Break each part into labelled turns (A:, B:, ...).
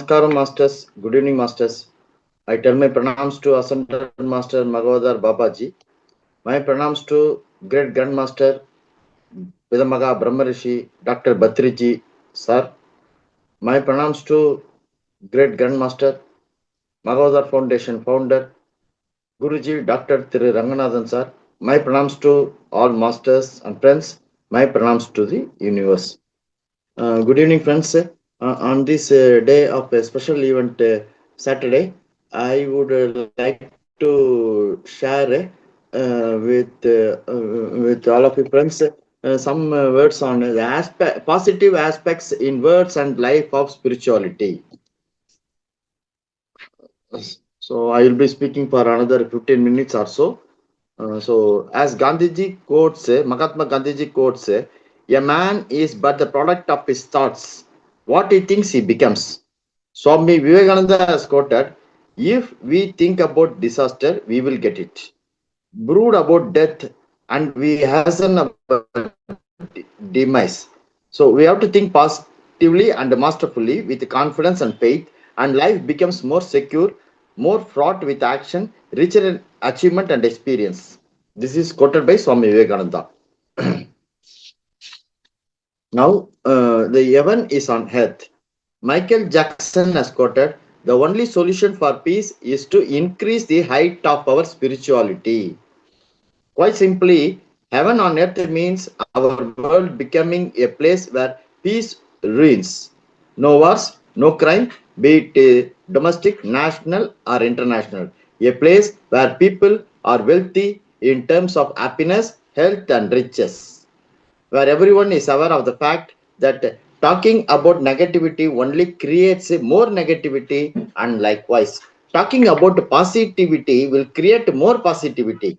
A: Namaskaram, Masters. Good evening, Masters. I tell my pranams to Ascended Master Mahavatar Babaji. My pranams to Great Grandmaster Vidamaga Brahmarishi Dr. Batriji, Sir. My pranams to Great Grandmaster Mahavatar Foundation Founder Guruji Dr. Thiru Ranganathan, Sir. My pranams to all Masters and friends. My pranams to the universe. Good evening, friends. On this day of a special event, Saturday, I would like to share with all of you friends some words on the positive aspects in words and life of spirituality. So I will be speaking for another 15 minutes or so. So as Gandhiji quotes, Mahatma Gandhiji quotes, a man is but the product of his thoughts. What he thinks he becomes. Swami Vivekananda has quoted, if we think about disaster, we will get it. Brood about death, and we hasten our demise. So we have to think positively and masterfully with confidence and faith, and life becomes more secure, more fraught with action, richer in achievement and experience. This is quoted by Swami Vivekananda. Now, the heaven is on earth. Michael Jackson has quoted, the only solution for peace is to increase the height of our spirituality. Quite simply, heaven on earth means our world becoming a place where peace reigns. No wars, no crime, be it domestic, national, or international. A place where people are wealthy in terms of happiness, health, and riches, where everyone is aware of the fact that talking about negativity only creates more negativity, and likewise talking about positivity will create more positivity.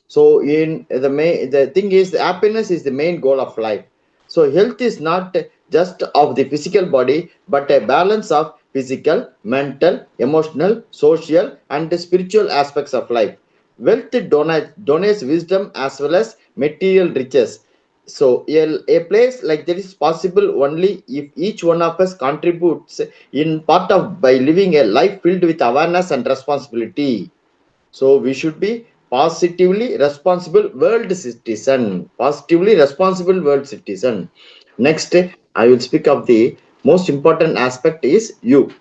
A: So in the thing is, happiness is the main goal of life. So health is not just of the physical body, but a balance of physical, mental, emotional, social, and spiritual aspects of life. Wealth donates wisdom as well as material riches. So a place like that is possible only if each one of us contributes in part of by living a life filled with awareness and responsibility. So we should be positively responsible world citizen. Positively responsible world citizen. Next, I will speak of the most important aspect is you.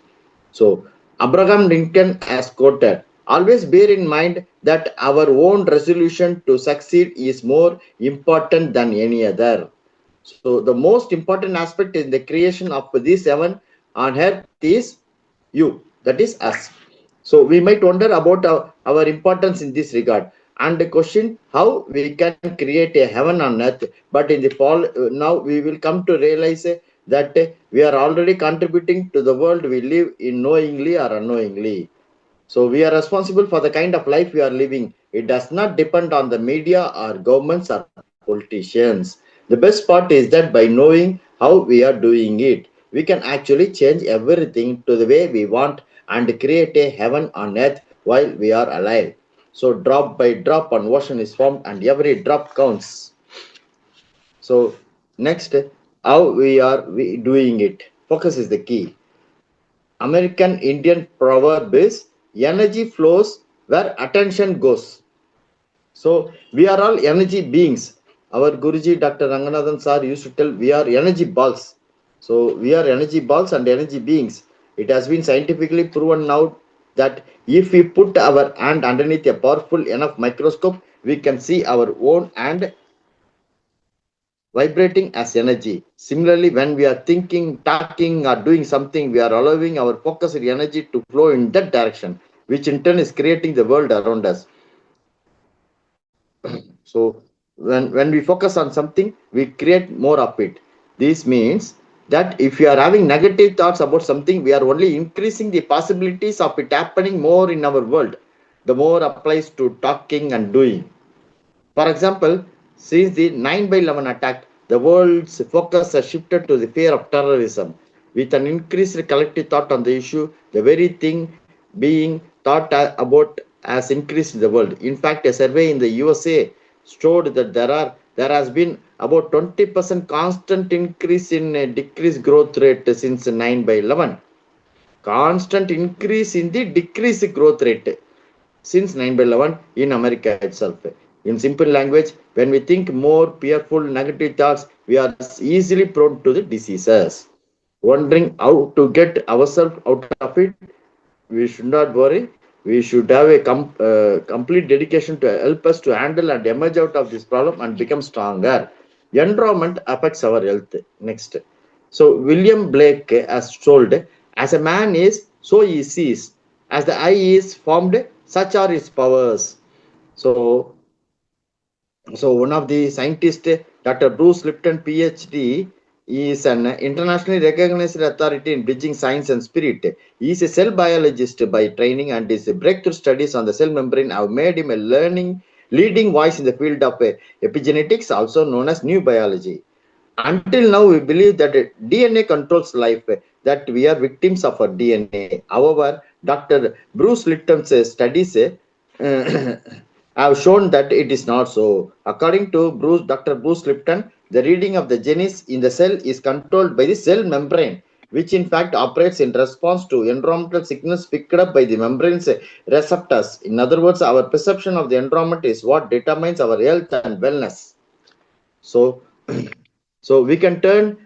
A: So Abraham Lincoln has quoted, always bear in mind that our own resolution to succeed is more important than any other. So the most important aspect in the creation of this heaven on earth is you, that is us. So we might wonder about our importance in this regard and question how we can create a heaven on earth. But in the fall, now we will come to realize that we are already contributing to the world we live in, knowingly or unknowingly. So we are responsible for the kind of life we are living. It does not depend on the media or governments or politicians. The best part is that by knowing how we are doing it, we can actually change everything to the way we want and create a heaven on earth while we are alive. So drop by drop an ocean is formed and every drop counts. So next, how we doing it. Focus is the key. American Indian proverb is energy flows where attention goes. So we are all energy beings. Our Guruji Dr. Ranganathan sir used to tell we are energy balls. So we are energy balls and energy beings. It has been scientifically proven now that if we put our hand underneath a powerful enough microscope, we can see our own hand vibrating as energy. Similarly, when we are thinking, talking, or doing something, we are allowing our focused energy to flow in that direction, which in turn is creating the world around us. So when we focus on something, we create more of it. This means that if we are having negative thoughts about something, we are only increasing the possibilities of it happening more in our world. The more applies to talking and doing. For example, since the 9/11 attack, the world's focus has shifted to the fear of terrorism. With an increased collective thought on the issue, the very thing being thought about has increased in the world. In fact, a survey in the USA showed that there has been about 20% constant increase in a decreased growth rate since 9/11. constant increase in the decrease growth rate since 9/11 in America itself. In simple language, when we think more fearful, negative thoughts, we are easily prone to the diseases. Wondering how to get ourselves out of it, we should not worry. We should have a complete dedication to help us to handle and emerge out of this problem and become stronger. Environment affects our health. Next. So William Blake has told, as a man is, so he sees. As the eye is formed, such are its powers. So one of the scientists, Dr. Bruce Lipton, PhD, is an internationally recognized authority in bridging science and spirit. He is a cell biologist by training, and his breakthrough studies on the cell membrane have made him a leading voice in the field of epigenetics, also known as new biology. Until now, we believe that DNA controls life, that we are victims of our DNA. However, Dr. Bruce Lipton's studies have shown that it is not so. According to Dr. Bruce Lipton, the reading of the genes in the cell is controlled by the cell membrane, which in fact operates in response to environmental signals picked up by the membrane's receptors. In other words, our perception of the environment is what determines our health and wellness. So, so we can turn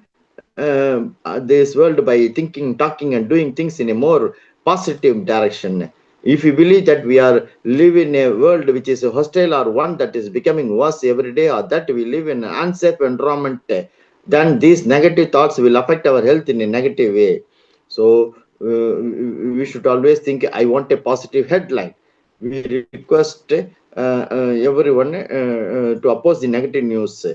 A: this world by thinking, talking, and doing things in a more positive direction. If we believe that we are live in a world which is hostile or one that is becoming worse every day, or that we live in an unsafe environment, then these negative thoughts will affect our health in a negative way. So we should always think, I want a positive headline. We request everyone to oppose the negative news.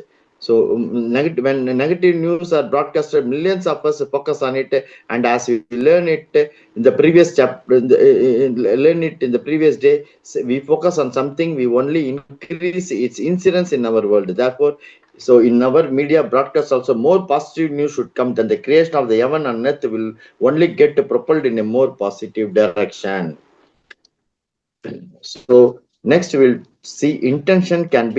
A: So when negative news are broadcasted, millions of us focus on it, and as we learn it in the previous chapter, learn it in the previous day, so we focus on something, we only increase its incidence in our world. Therefore, so in our media broadcast also, more positive news should come. Then the creation of the heaven and earth will only get propelled in a more positive direction. So next we'll see intention can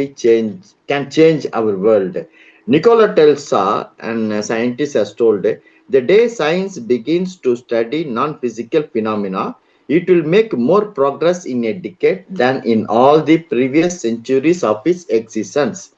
A: change our world. Nikola Tesla, and a scientist, has told, the day science begins to study non-physical phenomena, it will make more progress in a decade than in all the previous centuries of its existence.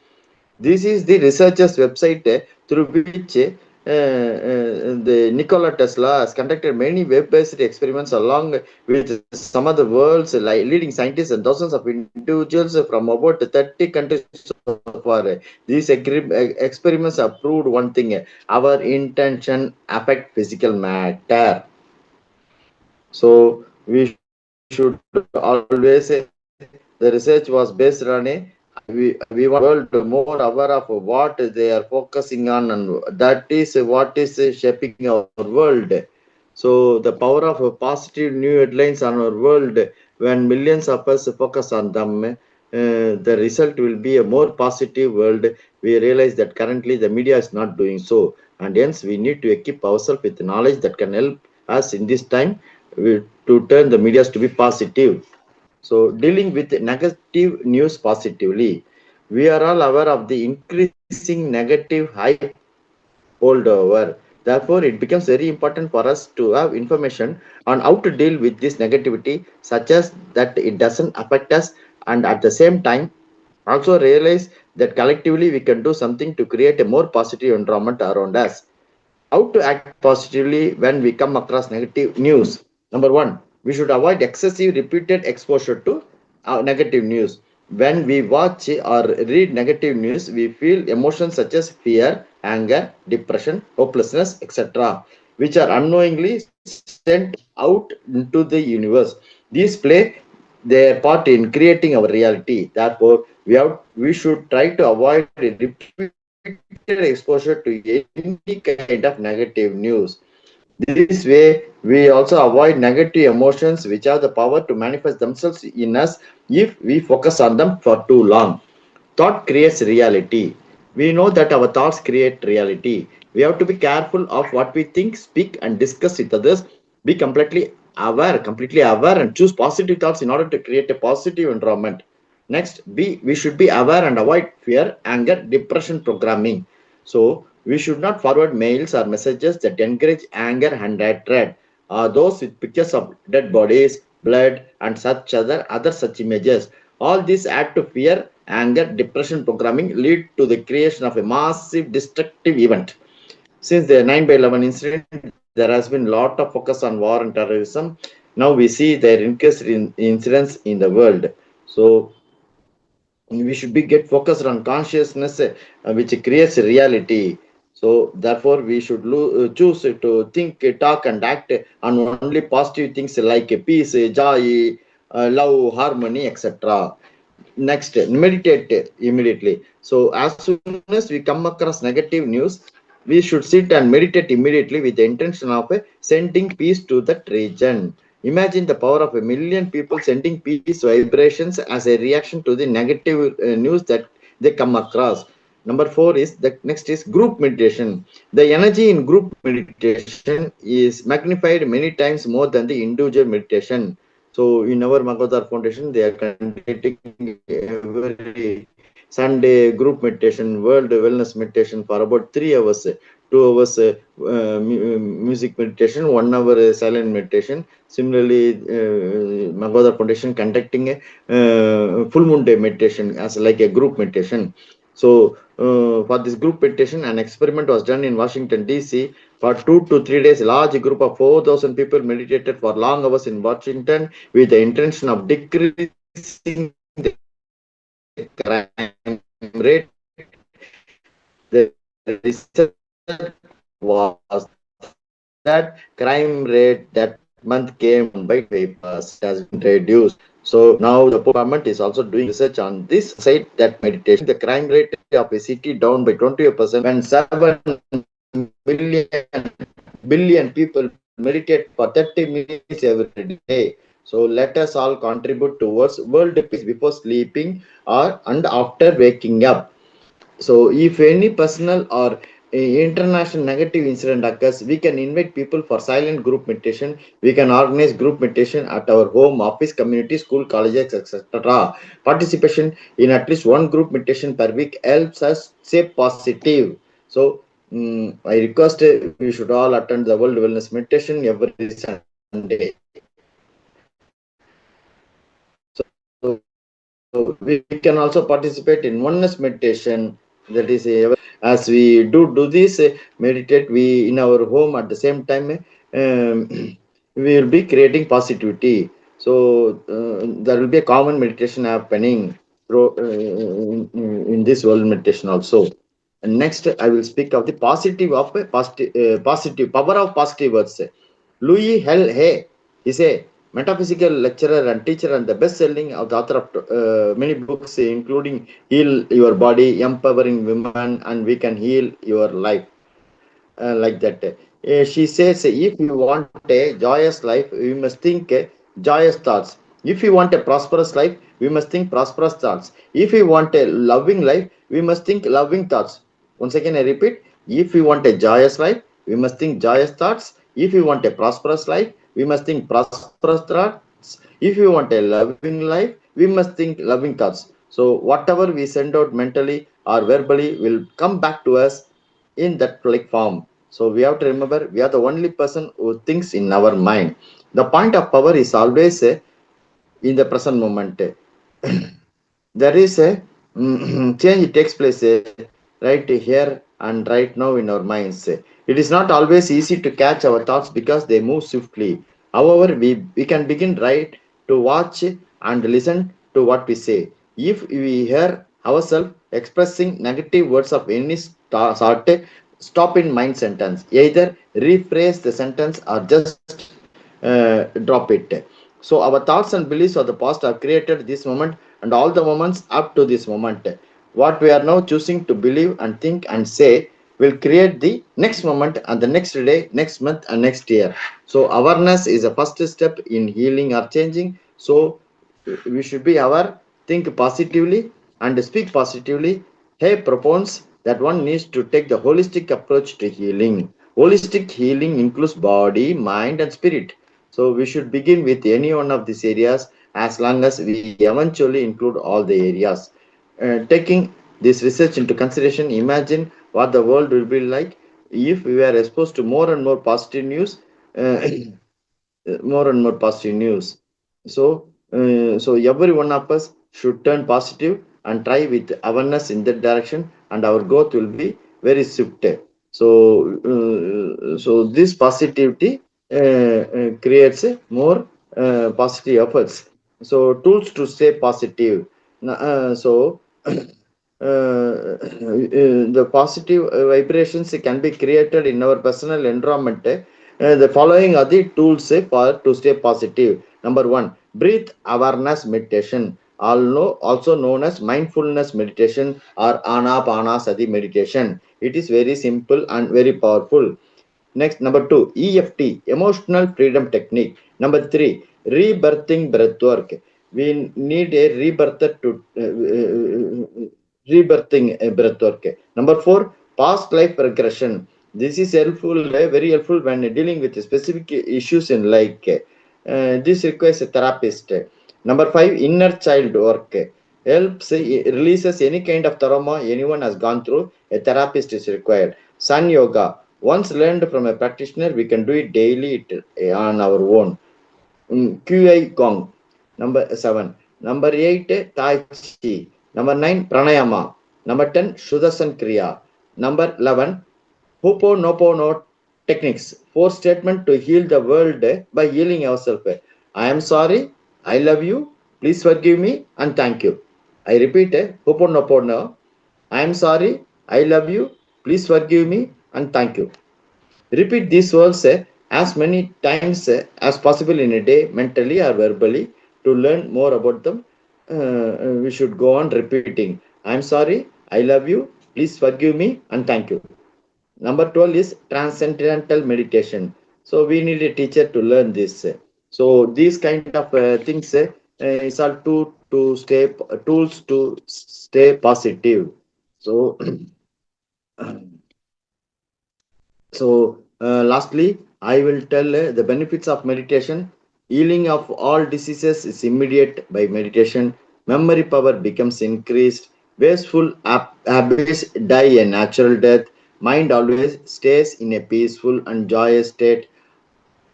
A: This is the researchers' website through which the Nikola Tesla has conducted many web-based experiments along with some of the world's leading scientists and thousands of individuals from about 30 countries so far. These experiments have proved one thing: our intention affect physical matter. So we should always say the research was based on we want the world more aware of what they are focusing on, and that is what is shaping our world. So the power of positive new headlines on our world, when millions of us focus on them, the result will be a more positive world. We realize that currently the media is not doing so, and hence we need to equip ourselves with knowledge that can help us in this time to turn the media to be positive. So, dealing with negative news positively, we are all aware of the increasing negative hype all over. Therefore, it becomes very important for us to have information on how to deal with this negativity, such as that it doesn't affect us, and at the same time, also realize that collectively we can do something to create a more positive environment around us. How to act positively when we come across negative news? Number one, we should avoid excessive repeated exposure to negative news. When we watch or read negative news, we feel emotions such as fear, anger, depression, hopelessness, etc., which are unknowingly sent out into the universe. These play their part in creating our reality. Therefore, we should try to avoid repeated exposure to any kind of negative news. This way, we also avoid negative emotions which have the power to manifest themselves in us if we focus on them for too long. Thought creates reality. We know that our thoughts create reality. We have to be careful of what we think, speak, and discuss with others. Be completely aware, and choose positive thoughts in order to create a positive environment. Next, we should be aware and avoid fear, anger, depression programming. So we should not forward mails or messages that encourage anger and hatred, those with pictures of dead bodies, blood, and such other such images. All these add to fear, anger, depression programming, lead to the creation of a massive destructive event. Since the 9 by 11 incident, there has been a lot of focus on war and terrorism. Now we see their increased incidents in the world. So we should be get focused on consciousness, which creates reality. So therefore we should choose to think, talk, and act on only positive things like peace, joy, love, harmony, etc. Next, meditate immediately. So as soon as we come across negative news, we should sit and meditate immediately with the intention of sending peace to that region. Imagine the power of a million people sending peace vibrations as a reaction to the negative news that they come across. Number four is the next is group meditation. The energy in group meditation is magnified many times more than the individual meditation. So in our Mahavatar Foundation, they are conducting every Sunday group meditation, world wellness meditation for about 3 hours. 2 hours music meditation, 1 hour silent meditation. Similarly, Mahavatar Foundation conducting a full moon day meditation as like a group meditation. So for this group meditation, an experiment was done in Washington D.C. For 2 to 3 days. A large group of 4,000 people meditated for long hours in Washington with the intention of decreasing the crime rate. The result was that crime rate that month came down by 25%. It has been reduced. So now the Polish government is also doing research on this side that meditation increasing the crime rate of a city down by 20% when 7 billion people meditate for 30 minutes every day. So let us all contribute towards world peace before sleeping or and after waking up. So, if any personal or international negative incident occurs, we can invite people for silent group meditation. We can organize group meditation at our home, office, community, school, colleges, etc. Participation in at least one group meditation per week helps us stay positive. So, I request we should all attend the World Wellness Meditation every Sunday. So we can also participate in oneness meditation. That is, as we do this meditate, we in our home at the same time, we will be creating positivity. So there will be a common meditation happening in this world meditation also. And next, I will speak of the positive power of positive words. Louis Hell Hay is a metaphysical lecturer and teacher and the best-selling of the author of many books, including Heal Your Body, Empowering Women, and We Can Heal Your Life, like that. She says, if you want a joyous life, we must think joyous thoughts. If you want a prosperous life, we must think prosperous thoughts. If we want a loving life, we must think loving thoughts. Once again, I repeat, if we want a joyous life, we must think joyous thoughts. If we want a prosperous life, we must think prosperous thoughts. If we want a loving life, we must think loving thoughts. So, whatever we send out mentally or verbally will come back to us in that like form. So we have to remember we are the only person who thinks in our mind. The point of power is always in the present moment. There is a change takes place right here and right now in our minds. It is not always easy to catch our thoughts because they move swiftly. However, we can begin right to watch and listen to what we say. If we hear ourselves expressing negative words of any sort, stop in mind sentence. Either rephrase the sentence or just drop it. So our thoughts and beliefs of the past have created this moment and all the moments up to this moment. What we are now choosing to believe and think and say will create the next moment and the next day, next month, and next year. So awareness is a first step in healing or changing. So we should be aware, think positively, and speak positively. Hay propounds that one needs to take the holistic approach to healing. Holistic healing includes body, mind, and spirit. So we should begin with any one of these areas as long as we eventually include all the areas. Taking this research into consideration, imagine what the world will be like if we were exposed to more and more positive news. more and more positive news. So every one of us should turn positive and try with awareness in that direction, and our growth will be very swift. So this positivity creates more positive efforts. So tools to stay positive. So the positive vibrations can be created in our personal environment. The following are the tools for to stay positive. Number one, breathe awareness meditation, also known as mindfulness meditation or anapanasati meditation. It is very simple and very powerful. Next, number two, EFT, emotional freedom technique. Number three, rebirthing breathwork. We need a rebirthing breathwork. Number four, past life regression. This is helpful, very helpful when dealing with specific issues in like. This requires a therapist. Number five, inner child work. Helps releases any kind of trauma anyone has gone through. A therapist is required. Sun yoga. Once learned from a practitioner, we can do it daily on our own. QI Gong. Number 7. Number 8, Tai Chi. Number 9, Pranayama. Number 10, Shudasan Kriya. Number 11, Ho'oponopono techniques. Four statement to heal the world by healing ourselves. I am sorry, I love you, please forgive me, and thank you. I repeat, Ho'oponopono. I am sorry, I love you, please forgive me, and thank you. Repeat these words as many times as possible in a day, mentally or verbally. To learn more about them, we should go on repeating. I'm sorry, I love you, please forgive me, and thank you. Number 12 is transcendental meditation. So we need a teacher to learn this. So these kind of things is all tools to stay positive. So lastly, I will tell the benefits of meditation. Healing of all diseases is immediate by meditation. Memory power becomes increased. Wasteful habits die a natural death. Mind always stays in a peaceful and joyous state.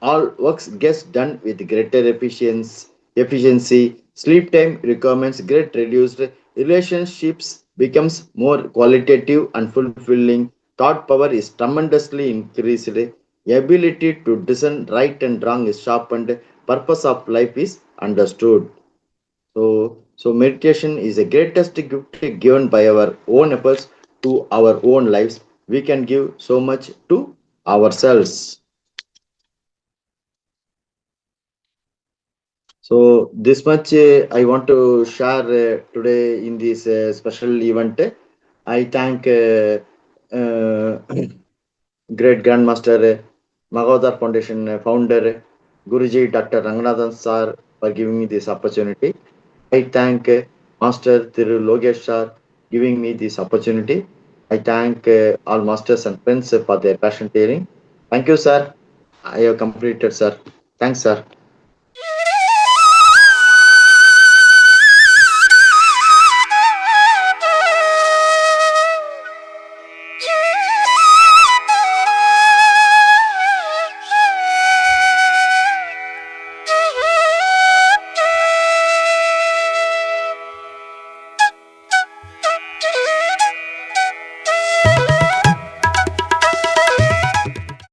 A: All works gets done with greater efficiency. Sleep time requirements get reduced. Relationships becomes more qualitative and fulfilling. Thought power is tremendously increased. Ability to discern right and wrong is sharpened. Purpose of life is understood. So meditation is the greatest gift given by our own efforts to our own lives. We can give so much to ourselves. So this much I want to share today in this special event. I thank great Grandmaster Mahavatar Foundation founder Guruji Dr. Ranganathan Sir for giving me this opportunity. I thank Master Thiru Logesh Sir giving me this opportunity. I thank all masters and friends for their passion sharing. Thank you, sir. I have completed, sir. Thanks, sir.